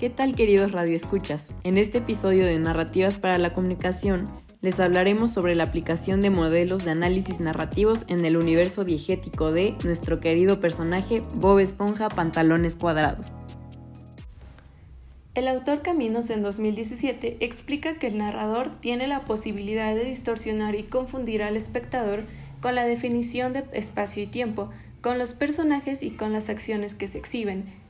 ¿Qué tal, queridos radioescuchas? En este episodio de Narrativas para la Comunicación les hablaremos sobre la aplicación de modelos de análisis narrativos en el universo diegético de nuestro querido personaje Bob Esponja Pantalones Cuadrados. El autor Caminos en 2017 explica que el narrador tiene la posibilidad de distorsionar y confundir al espectador con la definición de espacio y tiempo, con los personajes y con las acciones que se exhiben.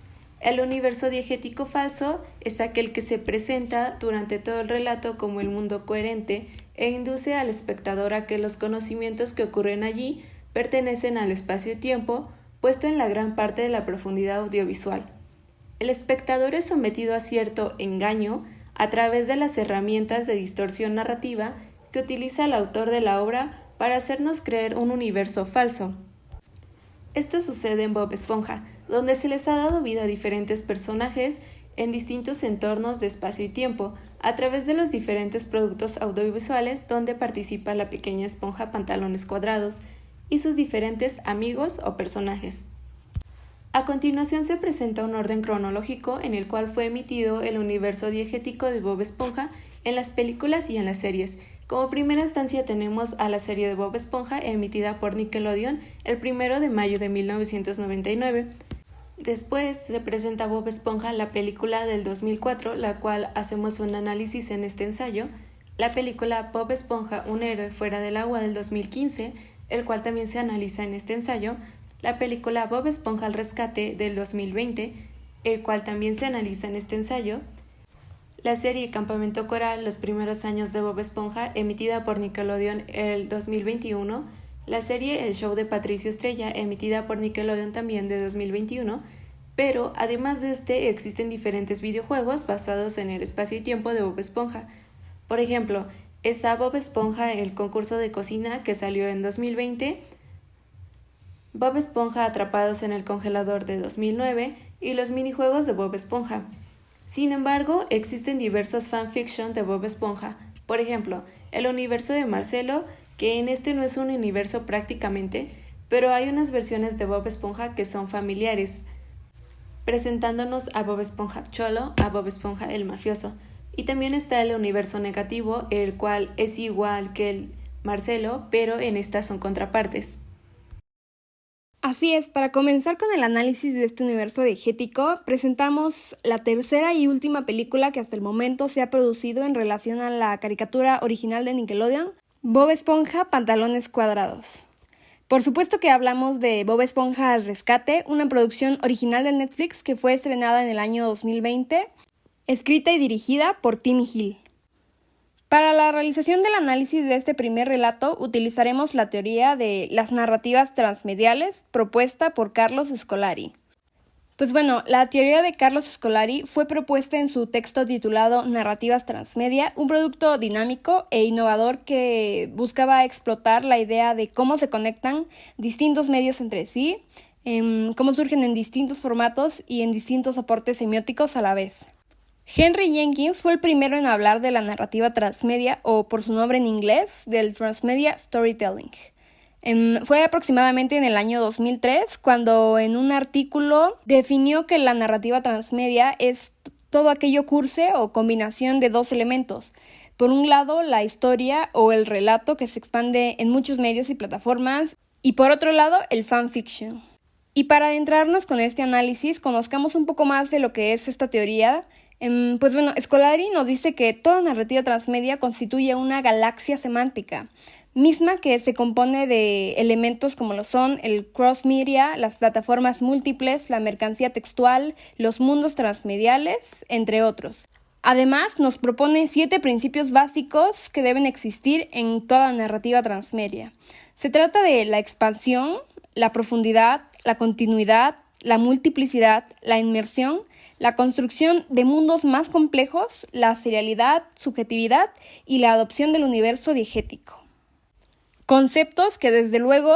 El universo diegético falso es aquel que se presenta durante todo el relato como el mundo coherente e induce al espectador a que los conocimientos que ocurren allí pertenecen al espacio y tiempo, puesto en la gran parte de la profundidad audiovisual. El espectador es sometido a cierto engaño a través de las herramientas de distorsión narrativa que utiliza el autor de la obra para hacernos creer un universo falso. Esto sucede en Bob Esponja, donde se les ha dado vida a diferentes personajes en distintos entornos de espacio y tiempo, a través de los diferentes productos audiovisuales donde participa la pequeña esponja Pantalones Cuadrados y sus diferentes amigos o personajes. A continuación se presenta un orden cronológico en el cual fue emitido el universo diegético de Bob Esponja en las películas y en las series. Como primera instancia tenemos a la serie de Bob Esponja emitida por Nickelodeon el 1 de mayo de 1999. Después se presenta Bob Esponja, la película del 2004, la cual hacemos un análisis en este ensayo. La película Bob Esponja, un héroe fuera del agua del 2015, el cual también se analiza en este ensayo. La película Bob Esponja al rescate del 2020, el cual también se analiza en este ensayo. La serie Campamento Coral, los primeros años de Bob Esponja, emitida por Nickelodeon el 2021. La serie El Show de Patricio Estrella, emitida por Nickelodeon también de 2021. Pero además de existen diferentes videojuegos basados en el espacio y tiempo de Bob Esponja. Por ejemplo, está Bob Esponja, el concurso de cocina que salió en 2020, Bob Esponja Atrapados en el Congelador de 2009 y los minijuegos de Bob Esponja. Sin embargo, existen diversos fanfiction de Bob Esponja, por ejemplo, el universo de Marcelo, que en este no es un universo prácticamente, pero hay unas versiones de Bob Esponja que son familiares, presentándonos a Bob Esponja Cholo, a Bob Esponja el mafioso. Y también está el universo negativo, el cual es igual que el Marcelo, pero en estas son contrapartes. Así es, para comenzar con el análisis de este universo diegético, presentamos la tercera y última película que hasta el momento se ha producido en relación a la caricatura original de Nickelodeon, Bob Esponja Pantalones Cuadrados. Por supuesto que hablamos de Bob Esponja al rescate, una producción original de Netflix que fue estrenada en el año 2020, escrita y dirigida por Timmy Hill. Para la realización del análisis de este primer relato utilizaremos la teoría de las narrativas transmediales propuesta por Carlos Scolari. Pues bueno, la teoría de Carlos Scolari fue propuesta en su texto titulado Narrativas Transmedia, un producto dinámico e innovador que buscaba explotar la idea de cómo se conectan distintos medios entre sí, cómo surgen en distintos formatos y en distintos soportes semióticos a la vez. Henry Jenkins fue el primero en hablar de la narrativa transmedia, o por su nombre en inglés, del Transmedia Storytelling. Fue aproximadamente en el año 2003 cuando en un artículo definió que la narrativa transmedia es todo aquello curse o combinación de dos elementos. Por un lado, la historia o el relato que se expande en muchos medios y plataformas, y por otro lado, el fanfiction. Y para adentrarnos con este análisis, conozcamos un poco más de lo que es esta teoría. Pues bueno, Scolari nos dice que toda narrativa transmedia constituye una galaxia semántica, misma que se compone de elementos como lo son el cross-media, las plataformas múltiples, la mercancía textual, los mundos transmediales, entre otros. Además, nos propone 7 principios básicos que deben existir en toda narrativa transmedia. Se trata de la expansión, la profundidad, la continuidad, la multiplicidad, la inmersión, la construcción de mundos más complejos, la serialidad, subjetividad y la adopción del universo diegético. Conceptos que desde luego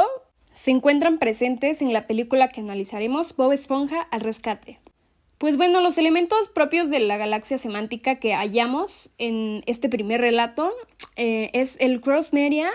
se encuentran presentes en la película que analizaremos, Bob Esponja al rescate. Pues bueno, los elementos propios de la galaxia semántica que hallamos en este primer relato es el cross-media,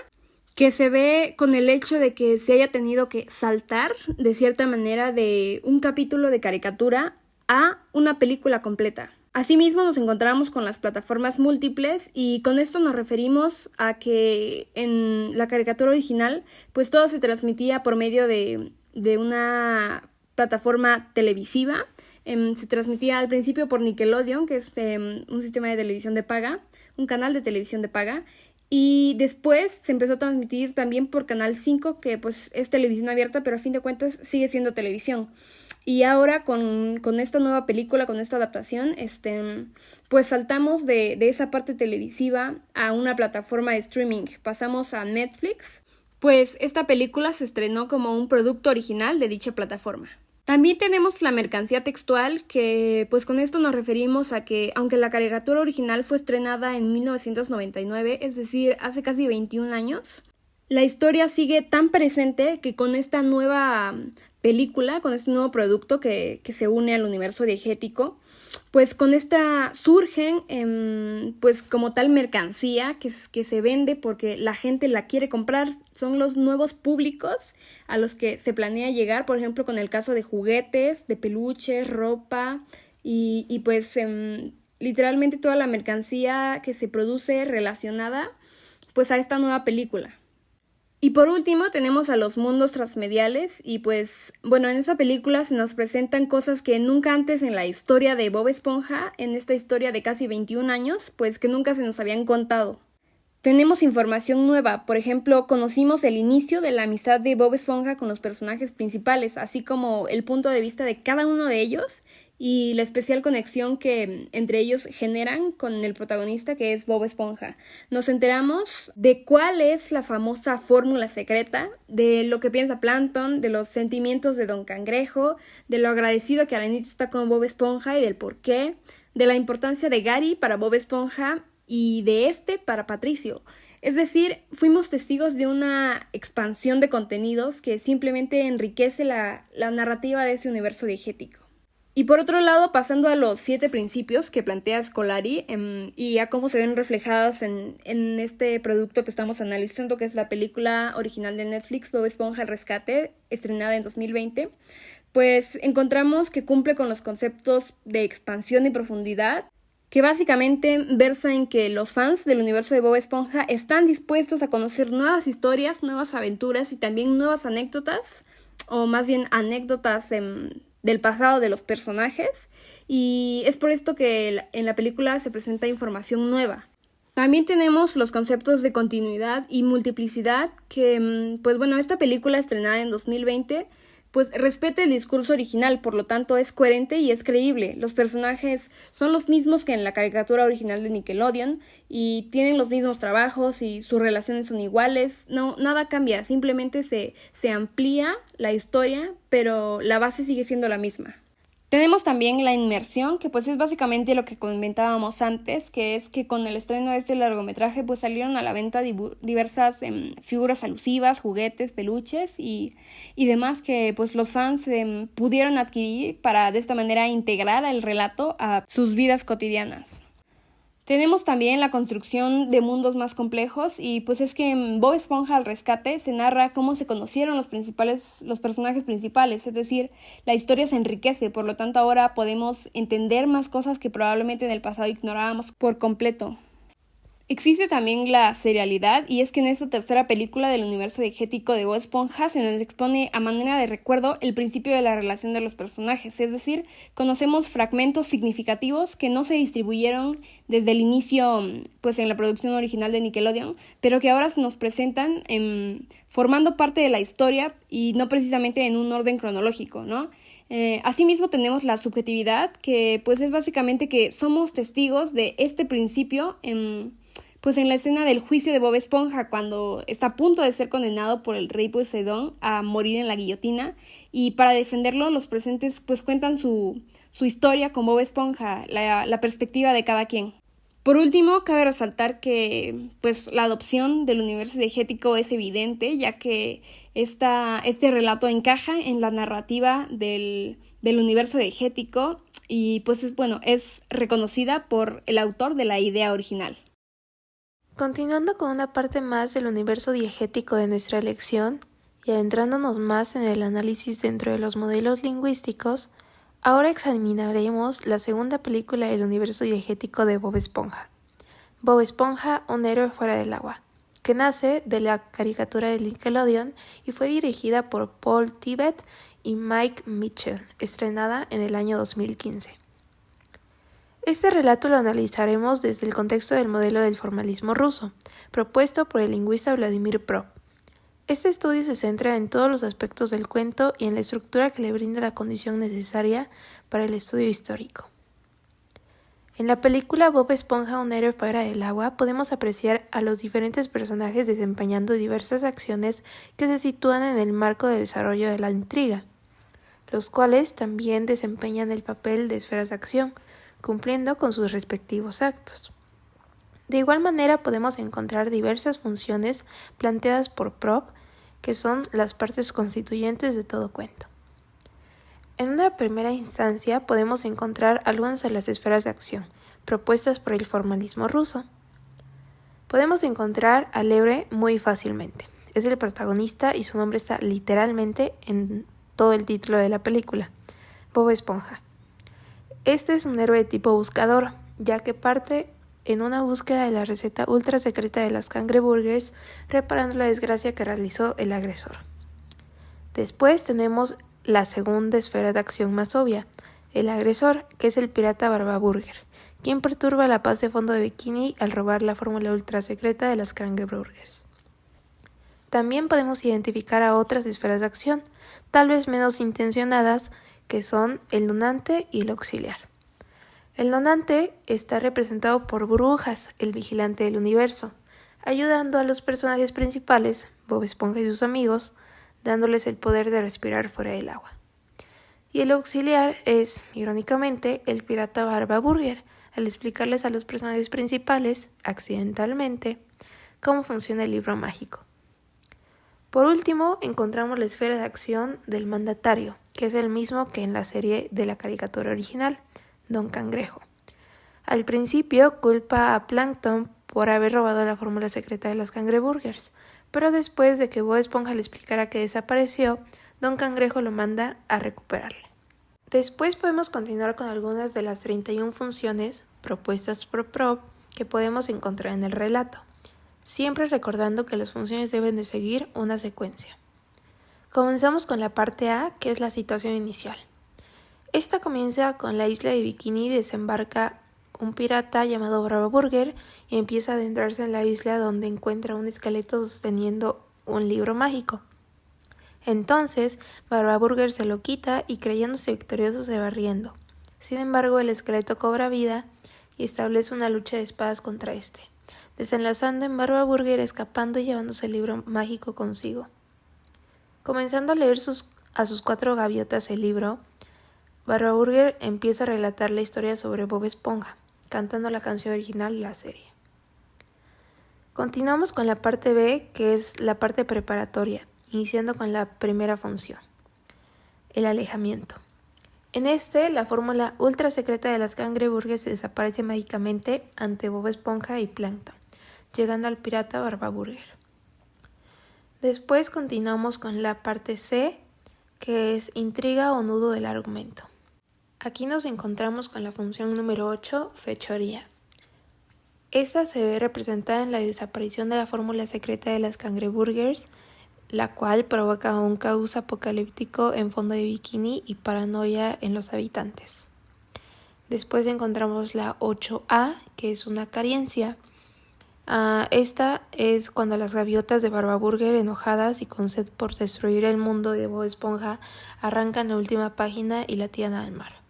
que se ve con el hecho de que se haya tenido que saltar de cierta manera de un capítulo de caricatura a una película completa. Asimismo, nos encontramos con las plataformas múltiples y con esto nos referimos a que en la caricatura original, pues todo se transmitía por medio de una plataforma televisiva. Se transmitía al principio por Nickelodeon, que es un sistema de televisión de paga, un canal de televisión de paga, y después se empezó a transmitir también por Canal 5, que pues es televisión abierta, pero a fin de cuentas sigue siendo televisión. Y ahora con esta nueva película, con esta adaptación, pues saltamos de esa parte televisiva a una plataforma de streaming. Pasamos a Netflix, pues esta película se estrenó como un producto original de dicha plataforma. También tenemos la mercancía textual, que pues con esto nos referimos a que aunque la caricatura original fue estrenada en 1999, es decir, hace casi 21 años, la historia sigue tan presente que con esta nueva película, con este nuevo producto que se une al universo diegético, pues con esta surgen pues como tal mercancía que se vende porque la gente la quiere comprar. Son los nuevos públicos a los que se planea llegar, por ejemplo, con el caso de juguetes, de peluches, ropa y pues literalmente toda la mercancía que se produce relacionada pues a esta nueva película. Y por último tenemos a los mundos transmediales y pues bueno, en esta película se nos presentan cosas que nunca antes en la historia de Bob Esponja, en esta historia de casi 21 años, pues que nunca se nos habían contado. Tenemos información nueva, por ejemplo, conocimos el inicio de la amistad de Bob Esponja con los personajes principales, así como el punto de vista de cada uno de ellos y la especial conexión que entre ellos generan con el protagonista que es Bob Esponja. Nos enteramos de cuál es la famosa fórmula secreta, de lo que piensa Plankton, de los sentimientos de Don Cangrejo, de lo agradecido que Arenito está con Bob Esponja y del por qué, de la importancia de Gary para Bob Esponja y de para Patricio. Es decir, fuimos testigos de una expansión de contenidos que simplemente enriquece la narrativa de ese universo diegético. Y por otro lado, pasando a los 7 principios que plantea Scolari y a cómo se ven reflejados en este producto que estamos analizando, que es la película original de Netflix, Bob Esponja El Rescate, estrenada en 2020, pues encontramos que cumple con los conceptos de expansión y profundidad, que básicamente versa en que los fans del universo de Bob Esponja están dispuestos a conocer nuevas historias, nuevas aventuras y también nuevas anécdotas, o más bien anécdotas del pasado de los personajes, y es por esto que en la película se presenta información nueva. También tenemos los conceptos de continuidad y multiplicidad que, pues bueno, esta película estrenada en 2020 pues respeta el discurso original, por lo tanto es coherente y es creíble. Los personajes son los mismos que en la caricatura original de Nickelodeon y tienen los mismos trabajos y sus relaciones son iguales. No, nada cambia, simplemente se amplía la historia, pero la base sigue siendo la misma. Tenemos también la inmersión, que pues es básicamente lo que comentábamos antes, que es que con el estreno de este largometraje pues salieron a la venta diversas figuras alusivas, juguetes, peluches y demás que pues los fans pudieron adquirir para de esta manera integrar el relato a sus vidas cotidianas. Tenemos también la construcción de mundos más complejos y pues es que en Bob Esponja El Rescate se narra cómo se conocieron los personajes principales, es decir, la historia se enriquece, por lo tanto ahora podemos entender más cosas que probablemente en el pasado ignorábamos por completo. Existe también la serialidad y es que en esta tercera película del universo diegético de Bob Esponja se nos expone a manera de recuerdo el principio de la relación de los personajes, es decir, conocemos fragmentos significativos que no se distribuyeron desde el inicio pues en la producción original de Nickelodeon, pero que ahora se nos presentan formando parte de la historia y no precisamente en un orden cronológico, ¿no? Asimismo tenemos la subjetividad, que pues es básicamente que somos testigos de este principio pues en la escena del juicio de Bob Esponja, cuando está a punto de ser condenado por el rey Poseidón a morir en la guillotina, y para defenderlo los presentes pues cuentan su historia con Bob Esponja, la perspectiva de cada quien. Por último, cabe resaltar que pues la adopción del universo diegético es evidente, ya que este relato encaja en la narrativa del universo diegético y pues es reconocida por el autor de la idea original. Continuando con una parte más del universo diegético de nuestra lección y adentrándonos más en el análisis dentro de los modelos lingüísticos, Ahora examinaremos la segunda película del universo diegético de Bob Esponja. Bob Esponja, un héroe fuera del agua, que nace de la caricatura de Nickelodeon y fue dirigida por Paul Tibet y Mike Mitchell, estrenada en el año 2015. Este relato lo analizaremos desde el contexto del modelo del formalismo ruso, propuesto por el lingüista Vladimir Prop. Este estudio se centra en todos los aspectos del cuento y en la estructura que le brinda la condición necesaria para el estudio histórico. En la película Bob Esponja, un héroe fuera del agua, podemos apreciar a los diferentes personajes desempeñando diversas acciones que se sitúan en el marco de desarrollo de la intriga, los cuales también desempeñan el papel de esferas de acción, cumpliendo con sus respectivos actos. De igual manera podemos encontrar diversas funciones planteadas por Prop, que son las partes constituyentes de todo cuento. En una primera instancia podemos encontrar algunas de las esferas de acción propuestas por el formalismo ruso. Podemos encontrar al héroe muy fácilmente. Es el protagonista y su nombre está literalmente en todo el título de la película, Bob Esponja. Este es un héroe de tipo buscador, ya que parte en una búsqueda de la receta ultra secreta de las cangreburgers, reparando la desgracia que realizó el agresor. Después tenemos la segunda esfera de acción más obvia, el agresor, que es el pirata Barbaburger, quien perturba la paz de fondo de Bikini al robar la fórmula ultra secreta de las cangreburgers. También podemos identificar a otras esferas de acción, tal vez menos intencionadas, que son el donante y el auxiliar. El donante está representado por Burbujas, el vigilante del universo, ayudando a los personajes principales, Bob Esponja y sus amigos, dándoles el poder de respirar fuera del agua. Y el auxiliar es, irónicamente, el pirata Barbaburger, al explicarles a los personajes principales, accidentalmente, cómo funciona el libro mágico. Por último, encontramos la esfera de acción del mandatario, que es el mismo que en la serie de la caricatura original, Don Cangrejo. Al principio culpa a Plankton por haber robado la fórmula secreta de los cangreburgers, pero después de que Bob Esponja le explicara que desapareció, Don Cangrejo lo manda a recuperarla. Después podemos continuar con algunas de las 31 funciones propuestas por Prop que podemos encontrar en el relato, siempre recordando que las funciones deben de seguir una secuencia. Comenzamos con la parte A, que es la situación inicial. Esta comienza con la isla de Bikini y desembarca un pirata llamado Barbaburger y empieza a adentrarse en la isla donde encuentra un esqueleto sosteniendo un libro mágico. Entonces, Barbaburger se lo quita y creyéndose victorioso se va riendo. Sin embargo, el esqueleto cobra vida y establece una lucha de espadas contra este, desenlazando en Barbaburger escapando y llevándose el libro mágico consigo. Comenzando a leer a sus 4 gaviotas el libro, Barbaburger empieza a relatar la historia sobre Bob Esponja, cantando la canción original de la serie. Continuamos con la parte B, que es la parte preparatoria, iniciando con la primera función, el alejamiento. En la fórmula ultra secreta de las cangreburgers desaparece mágicamente ante Bob Esponja y Plankton, llegando al pirata Barbaburger. Después continuamos con la parte C, que es intriga o nudo del argumento. Aquí nos encontramos con la función número 8, fechoría. Esta se ve representada en la desaparición de la fórmula secreta de las cangreburgers, la cual provoca un caos apocalíptico en fondo de Bikini y paranoia en los habitantes. Después encontramos la 8A, que es una carencia. Esta es cuando las gaviotas de Barbaburger, enojadas y con sed por destruir el mundo de Bob Esponja, arrancan la última página y la tiran al mar.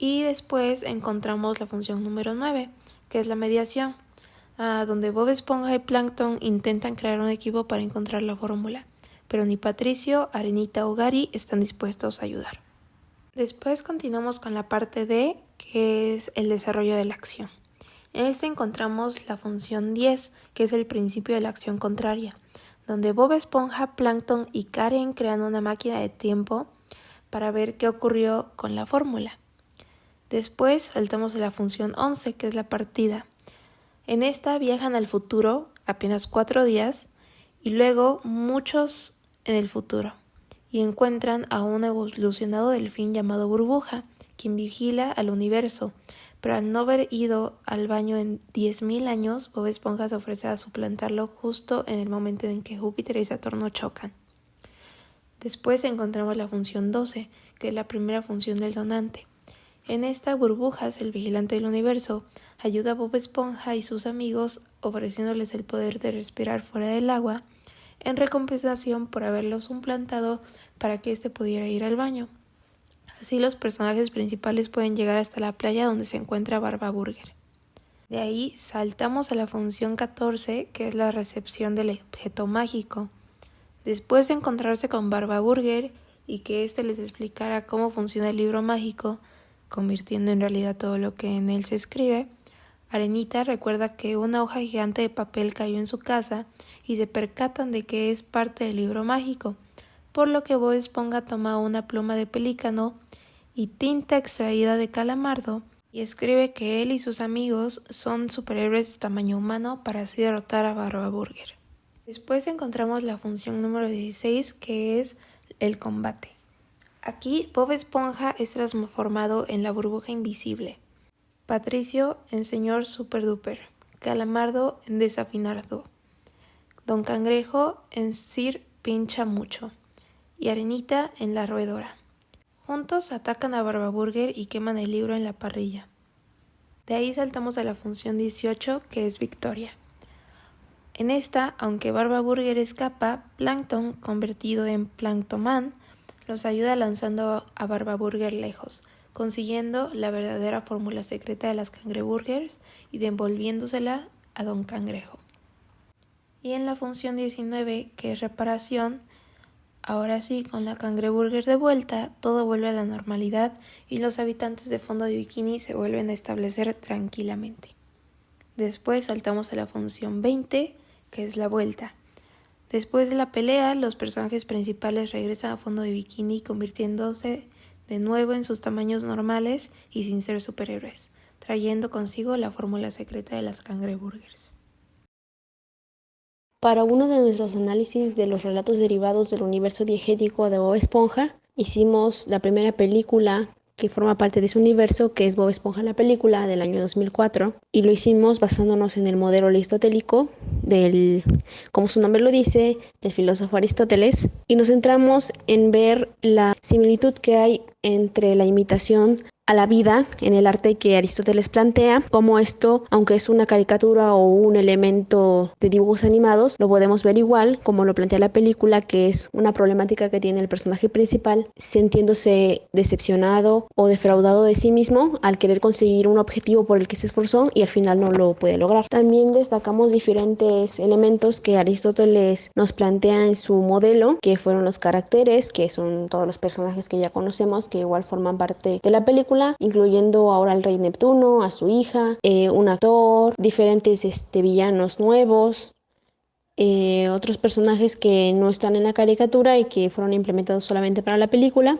Y después encontramos la función número 9, que es la mediación, donde Bob Esponja y Plankton intentan crear un equipo para encontrar la fórmula, pero ni Patricio, Arenita o Gary están dispuestos a ayudar. Después continuamos con la parte D, que es el desarrollo de la acción. En encontramos la función 10, que es el principio de la acción contraria, donde Bob Esponja, Plankton y Karen crean una máquina de tiempo para ver qué ocurrió con la fórmula. Después saltamos a la función 11, que es la partida. En esta viajan al futuro apenas 4 días y luego muchos en el futuro. y encuentran a un evolucionado delfín llamado Burbuja, quien vigila al universo, pero al no haber ido al baño en 10.000 años, Bob Esponja se ofrece a suplantarlo justo en el momento en que Júpiter y Saturno chocan. Después encontramos la función 12, que es la primera función del donante. En esta, Burbujas, el vigilante del universo, ayuda a Bob Esponja y sus amigos ofreciéndoles el poder de respirar fuera del agua en recompensación por haberlos suplantado para que éste pudiera ir al baño. Así los personajes principales pueden llegar hasta la playa donde se encuentra Barba Burger. De ahí saltamos a la función 14, que es la recepción del objeto mágico. Después de encontrarse con Barba Burger y que éste les explicara cómo funciona el libro mágico, convirtiendo en realidad todo lo que en él se escribe, Arenita recuerda que una hoja gigante de papel cayó en su casa y se percatan de que es parte del libro mágico, por lo que Bob Esponja toma una pluma de pelícano y tinta extraída de calamardo y escribe que él y sus amigos son superhéroes de tamaño humano para así derrotar a Barba Burger. Después encontramos la función número 16, que es el combate. Aquí Bob Esponja es transformado en la burbuja invisible, Patricio en señor Super Duper, Calamardo en Desafinardo, Don Cangrejo en Sir Pincha Mucho y Arenita en la roedora. Juntos atacan a Barba Burger y queman el libro en la parrilla. De ahí saltamos a la función 18, que es Victoria. En esta, aunque Barba Burger escapa, Plankton, convertido en Planktoman, los ayuda lanzando a Barba Burger lejos, consiguiendo la verdadera fórmula secreta de las cangreburgers y devolviéndosela a Don Cangrejo. Y en la función 19, que es reparación, ahora sí, con la cangreburger de vuelta, todo vuelve a la normalidad y los habitantes de Fondo de Bikini se vuelven a establecer tranquilamente. Después saltamos a la función 20, que es la vuelta. Después de la pelea, los personajes principales regresan a Fondo de Bikini convirtiéndose de nuevo en sus tamaños normales y sin ser superhéroes, trayendo consigo la fórmula secreta de las cangreburgers. Para uno de nuestros análisis de los relatos derivados del universo diegético de Bob Esponja, hicimos la primera película que forma parte de ese universo, que es Bob Esponja la película del año 2004, y lo hicimos basándonos en el modelo aristotélico del, como su nombre lo dice, del filósofo Aristóteles, y nos centramos en ver la similitud que hay entre la imitación a la vida en el arte que Aristóteles plantea, como esto, aunque es una caricatura o un elemento de dibujos animados, lo podemos ver igual como lo plantea la película, que es una problemática que tiene el personaje principal, sintiéndose decepcionado o defraudado de sí mismo al querer conseguir un objetivo por el que se esforzó y al final no lo puede lograr. También destacamos diferentes elementos que Aristóteles nos plantea en su modelo, que fueron los caracteres, que son todos los personajes que ya conocemos, que igual forman parte de la película, incluyendo ahora al rey Neptuno, a su hija, un actor, diferentes villanos nuevos, otros personajes que no están en la caricatura y que fueron implementados solamente para la película.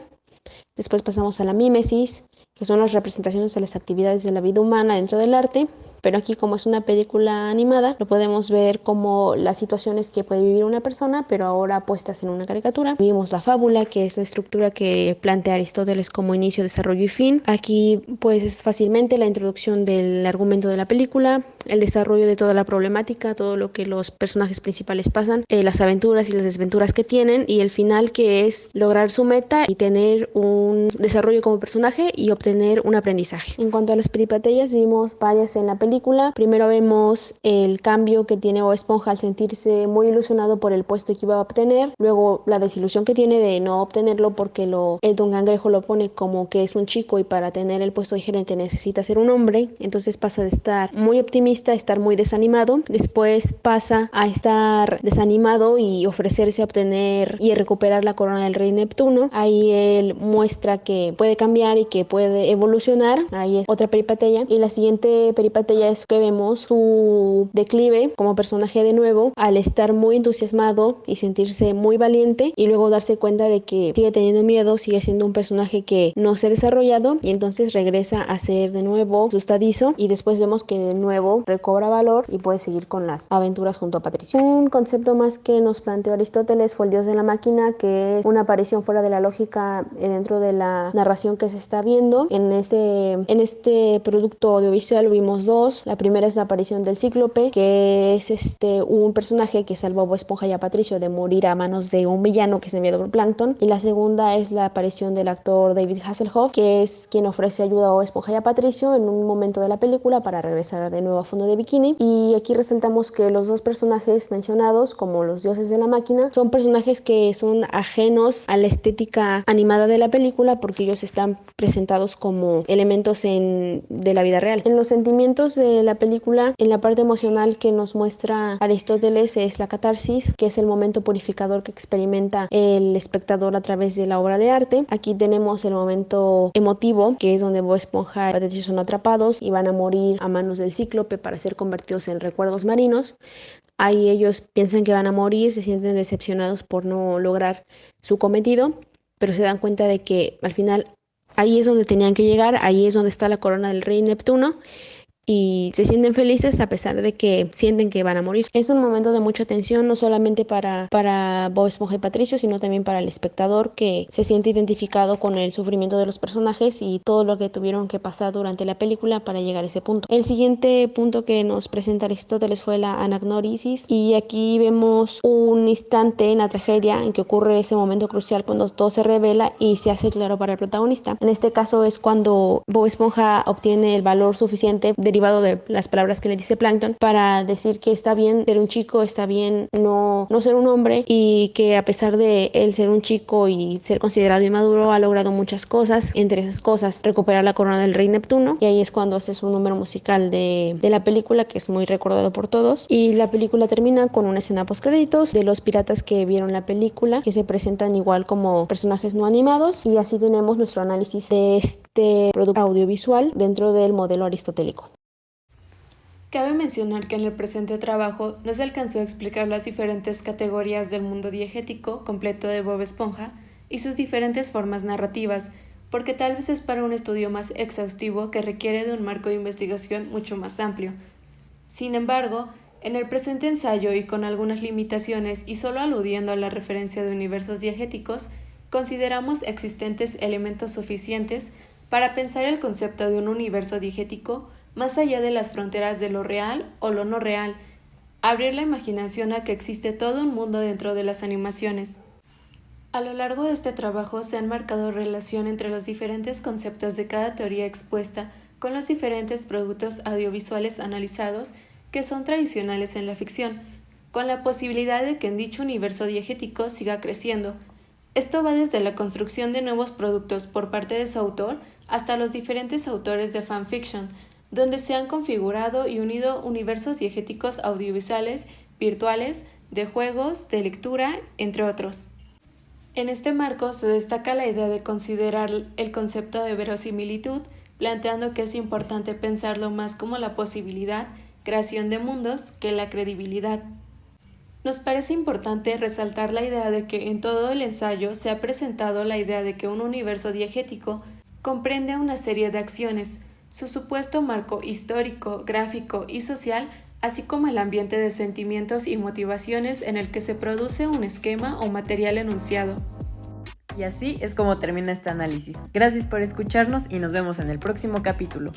Después pasamos a la mímesis, que son las representaciones de las actividades de la vida humana dentro del arte. Pero aquí, como es una película animada, lo podemos ver como las situaciones que puede vivir una persona, pero ahora puestas en una caricatura. Vimos la fábula, que es la estructura que plantea Aristóteles como inicio, desarrollo y fin. Aquí pues es fácilmente la introducción del argumento de la película, el desarrollo de toda la problemática, todo lo que los personajes principales pasan, las aventuras y las desventuras que tienen, y el final, que es lograr su meta y tener un desarrollo como personaje y obtener un aprendizaje. En cuanto a las peripeteias, vimos varias en la película. Primero vemos el cambio que tiene Bob Esponja al sentirse muy ilusionado por el puesto que iba a obtener, luego la desilusión que tiene de no obtenerlo porque el Don Cangrejo lo pone como que es un chico y para tener el puesto de gerente necesita ser un hombre, entonces pasa de estar muy optimista a estar muy desanimado, después pasa a estar desanimado y ofrecerse a obtener y recuperar la corona del rey Neptuno. Ahí él muestra que puede cambiar y que puede evolucionar, ahí es otra peripeteia, y la siguiente peripeteia ella es que vemos su declive como personaje de nuevo al estar muy entusiasmado y sentirse muy valiente y luego darse cuenta de que sigue teniendo miedo, sigue siendo un personaje que no se ha desarrollado y entonces regresa a ser de nuevo asustadizo y después vemos que de nuevo recobra valor y puede seguir con las aventuras junto a Patricio. Un concepto más que nos planteó Aristóteles fue el dios de la máquina, que es una aparición fuera de la lógica dentro de la narración que se está viendo. En este producto audiovisual vimos dos. La primera es la aparición del Cíclope, que es un personaje que salvó a Bob Esponja y a Patricio de morir a manos de un villano que es enviado por Plankton. Y la segunda es la aparición del actor David Hasselhoff, que es quien ofrece ayuda a Bob Esponja y a Patricio en un momento de la película para regresar de nuevo a fondo de bikini. Y aquí resaltamos que los dos personajes mencionados como los dioses de la máquina son personajes que son ajenos a la estética animada de la película porque ellos están presentados como elementos de la vida real. En los sentimientos de la película, en la parte emocional que nos muestra Aristóteles es la catarsis, que es el momento purificador que experimenta el espectador a través de la obra de arte. Aquí tenemos el momento emotivo, que es donde Bob Esponja y Patricio son atrapados y van a morir a manos del Cíclope para ser convertidos en recuerdos marinos. Ahí ellos piensan que van a morir, se sienten decepcionados por no lograr su cometido, pero se dan cuenta de que al final ahí es donde tenían que llegar, ahí es donde está la corona del rey Neptuno y se sienten felices a pesar de que sienten que van a morir. Es un momento de mucha tensión, no solamente para Bob Esponja y Patricio, sino también para el espectador que se siente identificado con el sufrimiento de los personajes y todo lo que tuvieron que pasar durante la película para llegar a ese punto. El siguiente punto que nos presenta Aristóteles fue la anagnorisis y aquí vemos un instante en la tragedia en que ocurre ese momento crucial cuando todo se revela y se hace claro para el protagonista. En este caso es cuando Bob Esponja obtiene el valor suficiente derivado de las palabras que le dice Plankton para decir que está bien ser un chico, está bien no ser un hombre y que a pesar de él ser un chico y ser considerado inmaduro ha logrado muchas cosas, entre esas cosas recuperar la corona del rey Neptuno y ahí es cuando hace su número musical de la película que es muy recordado por todos y la película termina con una escena post créditos de los piratas que vieron la película que se presentan igual como personajes no animados y así tenemos nuestro análisis de este producto audiovisual dentro del modelo aristotélico. Cabe mencionar que en el presente trabajo no se alcanzó a explicar las diferentes categorías del mundo diegético completo de Bob Esponja y sus diferentes formas narrativas, porque tal vez es para un estudio más exhaustivo que requiere de un marco de investigación mucho más amplio. Sin embargo, en el presente ensayo y con algunas limitaciones y solo aludiendo a la referencia de universos diegéticos, consideramos existentes elementos suficientes para pensar el concepto de un universo diegético más allá de las fronteras de lo real o lo no real, abrir la imaginación a que existe todo un mundo dentro de las animaciones. A lo largo de este trabajo se han marcado relación entre los diferentes conceptos de cada teoría expuesta con los diferentes productos audiovisuales analizados que son tradicionales en la ficción, con la posibilidad de que en dicho universo diegético siga creciendo. Esto va desde la construcción de nuevos productos por parte de su autor hasta los diferentes autores de fanfiction, donde se han configurado y unido universos diegéticos audiovisuales, virtuales, de juegos, de lectura, entre otros. En este marco se destaca la idea de considerar el concepto de verosimilitud, planteando que es importante pensarlo más como la posibilidad, creación de mundos, que la credibilidad. Nos parece importante resaltar la idea de que en todo el ensayo se ha presentado la idea de que un universo diegético comprende una serie de acciones, su supuesto marco histórico, gráfico y social, así como el ambiente de sentimientos y motivaciones en el que se produce un esquema o material enunciado. Y así es como termina este análisis. Gracias por escucharnos y nos vemos en el próximo capítulo.